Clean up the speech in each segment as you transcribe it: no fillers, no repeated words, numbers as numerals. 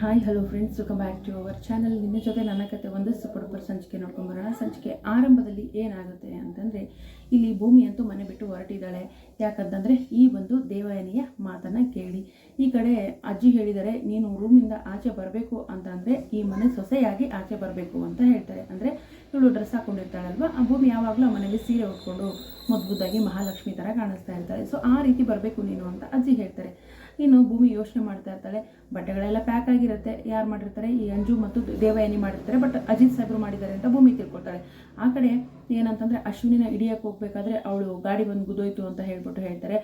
Hi hello friends, welcome back to our channel. ನಿನ್ನ ಜೊತೆ ನನ್ನ ಕತೆ ಒಂದು ಸೂಪರ್ ಸಂಚಿಕೆ ನೋಡ್ಕೊಂಬರೋಣ. ಸಂಚಿಕೆ ಆರಂಭದಲ್ಲಿ ಏನಾಗುತ್ತೆ ಅಂತಂದರೆ, ಇಲ್ಲಿ ಭೂಮಿ ಅಂತೂ ಮನೆ ಬಿಟ್ಟು ಹೊರಟಿದ್ದಾಳೆ. ಯಾಕಂತಂದರೆ ಈ ಒಂದು ದೇವಯಾನಿಯ ಮಾತನ್ನು ಕೇಳಿ. ಈ ಕಡೆ ಅಜ್ಜಿ ಹೇಳಿದ್ದಾರೆ, ನೀನು ರೂಮಿಂದ ಆಚೆ ಬರಬೇಕು ಅಂತಂದರೆ ಈ ಮನೆ ಸೊಸೆಯಾಗಿ ಆಚೆ ಬರಬೇಕು ಅಂತ ಹೇಳ್ತಾರೆ. ಅಂದರೆ ಇವಳು ಡ್ರೆಸ್ ಹಾಕೊಂಡಿರ್ತಾಳಲ್ವ, ಆ ಭೂಮಿ ಯಾವಾಗಲೂ ಆ ಮನೇಲಿ ಸೀರೆ ಉಟ್ಕೊಂಡು ಮುದ್ದಾಗಿ ಮಹಾಲಕ್ಷ್ಮಿ ಥರ ಕಾಣಿಸ್ತಾ ಇರ್ತಾಳೆ. ಸೊ ಆ ರೀತಿ ಬರಬೇಕು ನೀನು ಅಂತ ಅಜ್ಜಿ ಹೇಳ್ತಾರೆ. ಇನ್ನು ಭೂಮಿ ಯೋಚನೆ ಮಾಡ್ತಾ ಇರ್ತಾಳೆ. ಬಟ್ಟೆಗಳೆಲ್ಲ ಪ್ಯಾಕ್ ಆಗಿರುತ್ತೆ. ಯಾರು ಮಾಡಿರ್ತಾರೆ? ಈ ಅಂಜು ಮತ್ತು ದೇವಯಾನಿ ಮಾಡಿರ್ತಾರೆ. ಬಟ್ ಅಜಿತ್ ಸಾಹೇಬ್ರು ಮಾಡಿದ್ದಾರೆ ಅಂತ ಭೂಮಿ ತಿಳ್ಕೊಳ್ತಾಳೆ. ಆ ಕಡೆ ಏನಂತಂದರೆ ಅಶ್ವಿನಿನ ಹಿಡಿಯಕ್ಕೆ ಹೋಗ್ಬೇಕಾದ್ರೆ ಅವಳು ಗಾಡಿ ಬಂದು ಗುದ್ದೋಯ್ತು ಅಂತ ಹೇಳ್ತಾರೆ.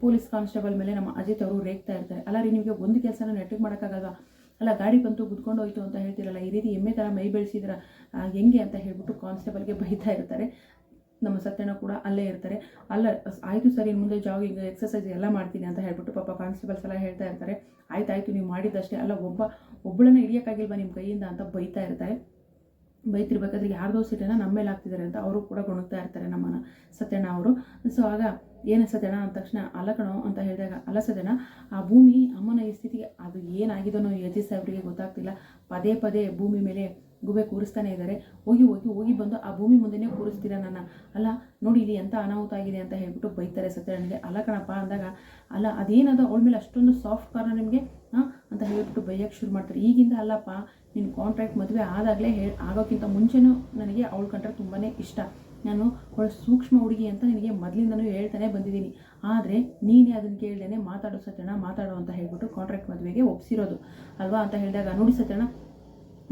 ಪೊಲೀಸ್ ಕಾನ್ಸ್ಟೇಬಲ್ ಮೇಲೆ ನಮ್ಮ ಅಜಿತ್ ಅವರು ರೇಗ್ತಾ ಇರ್ತಾರೆ. ಅಲ್ಲ ರೀ, ನಿಮಗೆ ಒಂದು ಕೆಲಸನ ನೆಟ್ಟಿಗೆ ಮಾಡೋಕ್ಕಾಗಲ್ವಾ? ಅಲ್ಲ, ಗಾಡಿ ಬಂತು ಗುದ್ಕೊಂಡು ಹೋಯ್ತು ಅಂತ ಹೇಳ್ತಿರಲ್ಲ, ಈ ರೀತಿ ಎಮ್ಮೆ ಥರ ಮೈ ಬೆಳೆಸಿದ್ರ ಹೆಂಗೆ ಅಂತ ಹೇಳ್ಬಿಟ್ಟು ಕಾನ್ಸ್ಟೇಬಲ್ಗೆ ಬೈತಾ ಇರ್ತಾರೆ. ನಮ್ಮ ಸತ್ಯನ ಕೂಡ ಅಲ್ಲೇ ಇರ್ತಾರೆ. ಅಲ್ಲ ಆಯಿತು ಸರಿ, ಮುಂದೆ ಜಾಗಿಂಗ್ ಎಕ್ಸಸೈಸ್ ಎಲ್ಲ ಮಾಡ್ತೀನಿ ಅಂತ ಹೇಳ್ಬಿಟ್ಟು ಪಾಪ ಕಾನ್ಸ್ಟೇಬಲ್ಸ್ ಎಲ್ಲ ಹೇಳ್ತಾ ಇರ್ತಾರೆ. ಆಯ್ತಾಯ್ತು, ನೀವು ಮಾಡಿದ್ದಷ್ಟೇ, ಅಲ್ಲ ಒಬ್ಬಳನ್ನ ಹಿಡಿಯೋಕ್ಕಾಗಿಲ್ವಾ ನಿಮ್ಮ ಕೈಯಿಂದ ಅಂತ ಬೈತಾ ಇರ್ತಾರೆ. ಬೈತಿರ್ಬೇಕಾದ್ರೆ ಯಾರ್ದೋ ಸೀಟನ್ನು ನಮ್ಮ ಮೇಲೆ ಹಾಕ್ತಿದ್ದಾರೆ ಅಂತ ಅವರು ಕೂಡ ಗೊಣಗ್ತಾ ಇರ್ತಾರೆ ನಮ್ಮನ್ನ ಸತ್ಯಣ್ಣ ಅವರು. ಸೊ ಆಗ ಏನು ಸತ್ಯಣ್ಣ ಅಂದ ತಕ್ಷಣ ಅಲ್ಲ ಕಣೋ ಅಂತ ಹೇಳಿದಾಗ, ಅಲ್ಲ ಸತ್ಯಣ್ಣ, ಆ ಭೂಮಿ ಅಮ್ಮನ ಈ ಸ್ಥಿತಿಗೆ ಅದು ಏನಾಗಿದನೋ ಅಜ್ಜಿ ಸಾಹೇಬ್ರಿಗೆ ಗೊತ್ತಾಗ್ತಿಲ್ಲ. ಪದೇ ಪದೇ ಭೂಮಿ ಮೇಲೆ ಗುಬೆ ಕೂರಿಸ್ತಾನೆ ಇದ್ದಾರೆ. ಹೋಗಿ ಬಂದು ಆ ಭೂಮಿ ಮುಂದೆನೇ ಕೂರಿಸ್ತೀರ ನನ್ನ. ಅಲ್ಲ ನೋಡಿ ಇಲ್ಲಿ ಎಂಥ ಅನಾಹುತ ಆಗಿದೆ ಅಂತ ಹೇಳ್ಬಿಟ್ಟು ಬೈತಾರೆ ಸತ್ಯಣ್ಣನಿಗೆ. ಅಲ್ಲ ಕಣಪ್ಪ ಅಂದಾಗ, ಅಲ್ಲ ಅದೇನದು ಅವಳ ಮೇಲೆ ಅಷ್ಟೊಂದು ಸಾಫ್ಟ್ ಕಾರ್ನ ನಿಮಗೆ ಅಂತ ಹೇಳ್ಬಿಟ್ಟು ಬೈಯಕ್ಕೆ ಶುರು ಮಾಡ್ತಾರೆ. ಈಗಿಂದ ಅಲ್ಲಪ್ಪ, ನಿನ್ನ ಕಾಂಟ್ರಾಕ್ಟ್ ಮದುವೆ ಆದಾಗಲೇ ಆಗೋಕ್ಕಿಂತ ಮುಂಚೆನೂ ನನಗೆ ಅವಳ ಕಂಡ್ರೆ ತುಂಬಾ ಇಷ್ಟ. ನಾನು ಅವಳು ಸೂಕ್ಷ್ಮ ಹುಡುಗಿ ಅಂತ ನಿನಗೆ ಮೊದಲಿಂದನೂ ಹೇಳ್ತಾನೆ ಬಂದಿದ್ದೀನಿ. ಆದರೆ ನೀನೇ ಅದನ್ನು ಕೇಳ್ದೇನೆ ಮಾತಾಡೋ ಸತ್ಯಣ್ಣ, ಮಾತಾಡೋ ಅಂತ ಹೇಳ್ಬಿಟ್ಟು ಕಾಂಟ್ರಾಕ್ಟ್ ಮದುವೆಗೆ ಒಪ್ಸಿರೋದು ಅಲ್ವಾ ಅಂತ ಹೇಳಿದಾಗ, ನೋಡಿ ಸತ್ಯಣ್ಣ,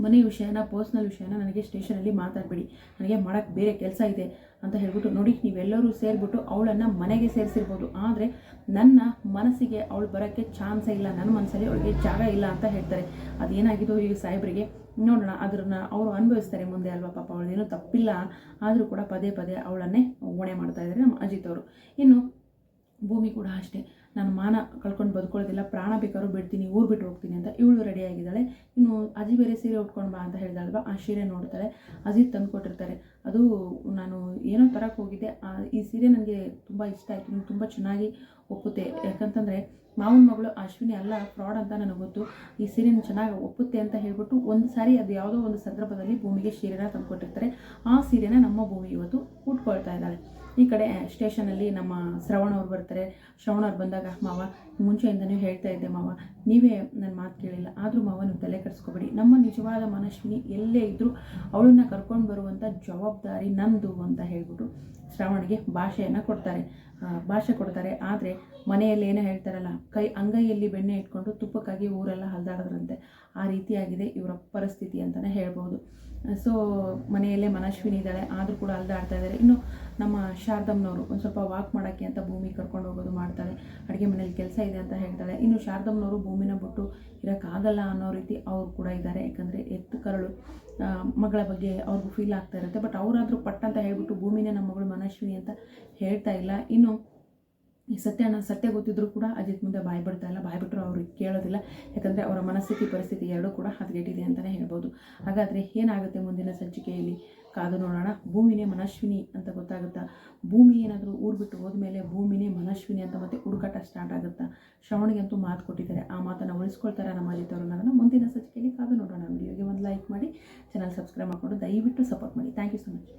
ಮನೆ ವಿಷಯನ, ಪರ್ಸ್ನಲ್ ವಿಷಯನ ನನಗೆ ಸ್ಟೇಷನಲ್ಲಿ ಮಾತಾಡಬೇಡಿ, ನನಗೆ ಮಾಡೋಕ್ಕೆ ಬೇರೆ ಕೆಲಸ ಇದೆ ಅಂತ ಹೇಳ್ಬಿಟ್ಟು, ನೋಡಿ ನೀವೆಲ್ಲರೂ ಸೇರಿಬಿಟ್ಟು ಅವಳನ್ನು ಮನೆಗೆ ಸೇರಿಸಿರ್ಬೋದು, ಆದರೆ ನನ್ನ ಮನಸ್ಸಿಗೆ ಅವಳು ಬರೋಕ್ಕೆ ಚಾನ್ಸೇ ಇಲ್ಲ, ನನ್ನ ಮನಸ್ಸಲ್ಲಿ ಅವಳಿಗೆ ಜಾಗ ಇಲ್ಲ ಅಂತ ಹೇಳ್ತಾರೆ. ಅದೇನಾಗಿದೋ ಈಗ ಸಾಹೇಬ್ರಿಗೆ ನೋಡೋಣ, ಅದನ್ನು ಅವರು ಅನುಭವಿಸ್ತಾರೆ ಮುಂದೆ ಅಲ್ವಾ. ಪಾಪ ಅವಳೇನೂ ತಪ್ಪಿಲ್ಲ, ಆದರೂ ಕೂಡ ಪದೇ ಪದೇ ಅವಳನ್ನೇ ಹೊಣೆ ಮಾಡ್ತಾ ಇದ್ದಾರೆ ನಮ್ಮ ಅಜಿತ್ ಅವರು. ಇನ್ನು ಭೂಮಿ ಕೂಡ ಅಷ್ಟೇ, ನಾನು ಮಾನ ಕಳ್ಕೊಂಡು ಬದುಕೊಳ್ಳೋದಿಲ್ಲ, ಪ್ರಾಣ ಬೇಕಾದ್ರೂ ಬಿಡ್ತೀನಿ, ಊರು ಬಿಟ್ಟು ಹೋಗ್ತೀನಿ ಅಂತ ಇವಳು ರೆಡಿ ಆಗಿದ್ದಾಳೆ. ಇನ್ನು ಅಜಿ ಬೇರೆ ಸೀರೆ ಉಟ್ಕೊಂಡು ಬಾ ಅಂತ ಹೇಳಿದಾಳಲ್ವ, ಆ ಸೀರೆ ನೋಡ್ತಾಳೆ. ಅಜಿತ್ ತಂದು ಕೊಟ್ಟಿರ್ತಾರೆ. ಅದು ನಾನು ಏನೋ ತರಕ್ಕೆ ಹೋಗಿದ್ದೆ, ಈ ಸೀರೆ ನನಗೆ ತುಂಬ ಇಷ್ಟ ಆಯಿತು, ನೀವು ತುಂಬ ಚೆನ್ನಾಗಿ ಒಪ್ಪುತ್ತೆ, ಯಾಕಂತಂದರೆ ಮಾವನ ಮಗಳು ಅಶ್ವಿನಿ ಅಲ್ಲ, ಫ್ರಾಡ್ ಅಂತ ನನಗೆ ಗೊತ್ತು, ಈ ಸೀರೆನ ಚೆನ್ನಾಗಿ ಒಪ್ಪುತ್ತೆ ಅಂತ ಹೇಳ್ಬಿಟ್ಟು ಒಂದು ಸಾರಿ ಅದು ಯಾವುದೋ ಒಂದು ಸಂದರ್ಭದಲ್ಲಿ ಭೂಮಿಗೆ ಸೀರೆನ ತಂದುಕೊಟ್ಟಿರ್ತಾರೆ. ಆ ಸೀರೆನ ನಮ್ಮ ಭೂಮಿ ಇವತ್ತು ಉಟ್ಕೊಳ್ತಾ ಇದ್ದಾಳೆ. ಈ ಕಡೆ ಸ್ಟೇಷನಲ್ಲಿ ನಮ್ಮ ಶ್ರವಣ ಅವ್ರು ಬರ್ತಾರೆ. ಶ್ರವಣ ಅವ್ರು ಬಂದಾಗ, ಮಾವ ಮುಂಚೆಯಿಂದನೂ ಹೇಳ್ತಾ ಇದ್ದೆ ಮಾವ, ನೀವೇ ನನ್ನ ಮಾತು ಕೇಳಿಲ್ಲ, ಆದರೂ ಮಾವ ನೀವು ತಲೆ ಕೆಡಿಸ್ಕೊಬೇಡಿ, ನಮ್ಮ ನಿಜವಾದ ಮನಸ್ವಿನಿ ಎಲ್ಲೇ ಇದ್ದರೂ ಅವಳನ್ನ ಕರ್ಕೊಂಡು ಬರುವಂಥ ಜವಾಬ್ದಾರಿ ನಮ್ಮದು ಅಂತ ಹೇಳ್ಬಿಟ್ಟು ಶ್ರವಣಿಗೆ ಭಾಷೆ ಕೊಡ್ತಾರೆ. ಆದರೆ ಮನೆಯಲ್ಲಿ ಏನೋ ಹೇಳ್ತಾರಲ್ಲ, ಅಂಗೈಯಲ್ಲಿ ಬೆಣ್ಣೆ ಇಟ್ಕೊಂಡು ತುಪ್ಪಕ್ಕಾಗಿ ಊರೆಲ್ಲ ಹಲ್ದಾಡೋದ್ರಂತೆ, ಆ ರೀತಿಯಾಗಿದೆ ಇವರ ಪರಿಸ್ಥಿತಿ ಅಂತಲೇ ಹೇಳ್ಬೋದು. ಸೊ ಮನೆಯಲ್ಲೇ ಮನಸ್ವಿನಿ ಇದ್ದಾಳೆ, ಆದರೂ ಕೂಡ ಹಲ್ದಾಡ್ತಾ ಇದ್ದಾರೆ. ಇನ್ನು ನಮ್ಮ ಶಾರದಮ್ಮನವರು ಒಂದು ಸ್ವಲ್ಪ ವಾಕ್ ಮಾಡೋಕ್ಕೆ ಅಂತ ಭೂಮಿ ಕರ್ಕೊಂಡು ಹೋಗೋದು ಮಾಡ್ತಾಳೆ. ಅಡುಗೆ ಮನೇಲಿ ಕೆಲಸ ಇದೆ ಅಂತ ಹೇಳ್ತಾಳೆ. ಇನ್ನು ಶಾರದಮ್ಮನವರು ಭೂಮಿನ ಬಿಟ್ಟು ಇರೋಕ್ಕಾಗಲ್ಲ ಅನ್ನೋ ರೀತಿ ಅವ್ರು ಕೂಡ ಇದ್ದಾರೆ. ಯಾಕಂದರೆ ಎತ್ತು ಕರಳು ಮಗಳ ಬಗ್ಗೆ ಅವ್ರಿಗೂ ಫೀಲ್ ಆಗ್ತಾ ಇರುತ್ತೆ. ಬಟ್ ಅವರಾದರೂ ಪಟ್ಟ ಅಂತ ಹೇಳ್ಬಿಟ್ಟು ಭೂಮಿನೇ ನಮ್ಮ ಮಗಳು ಮನಸ್ವಿನಿ ಅಂತ ಹೇಳ್ತಾ ಇಲ್ಲ. ಇನ್ನು ಈ ಸತ್ಯ ಗೊತ್ತಿದ್ರೂ ಕೂಡ ಅಜಿತ್ ಮುಂದೆ ಬಾಯ್ಬಿಡ್ತಾ ಇಲ್ಲ, ಬಾಯ್ಬಿಟ್ರು ಅವ್ರಿಗೆ ಕೇಳೋದಿಲ್ಲ. ಯಾಕಂದರೆ ಅವರ ಮನಸ್ಥಿತಿ ಪರಿಸ್ಥಿತಿ ಎರಡೂ ಕೂಡ ಹದಗೆಟ್ಟಿದೆ ಅಂತಲೇ ಹೇಳ್ಬೋದು. ಹಾಗಾದರೆ ಏನಾಗುತ್ತೆ ಮುಂದಿನ ಸಂಚಿಕೆಯಲ್ಲಿ ಕಾದು ನೋಡೋಣ. ಭೂಮಿನೇ ಮನಸ್ವಿನಿ ಅಂತ ಗೊತ್ತಾಗುತ್ತಾ? ಭೂಮಿ ಏನಾದರೂ ಊರು ಬಿಟ್ಟು ಹೋದ್ಮೇಲೆ ಭೂಮಿನೇ ಮನಸ್ವಿನಿ ಅಂತ ಮತ್ತೆ ಹುಡುಕಾಟ ಸ್ಟಾರ್ಟ್ ಆಗುತ್ತಾ? ಶ್ರವಣಿಗಂತೂ ಮಾತು ಕೊಟ್ಟಿದ್ದಾರೆ, ಆ ಮಾತನ್ನು ಉಳಿಸ್ಕೊಳ್ತಾರೆ ನಮ್ಮ ಅಜಿತ್ ಅವರು. ಅದನ್ನು ಮುಂದಿನ ಸಂಚಿಕೆಯಲ್ಲಿ ಕಾದು ನೋಡೋಣ. ವಿಡಿಯೋಗೆ ಒಂದು ಲೈಕ್ ಮಾಡಿ, ಚಾನಲ್ ಸಬ್ಸ್ಕ್ರೈಬ್ ಮಾಡಿಕೊಂಡು ದಯವಿಟ್ಟು ಸಪೋರ್ಟ್ ಮಾಡಿ. Thank you so much.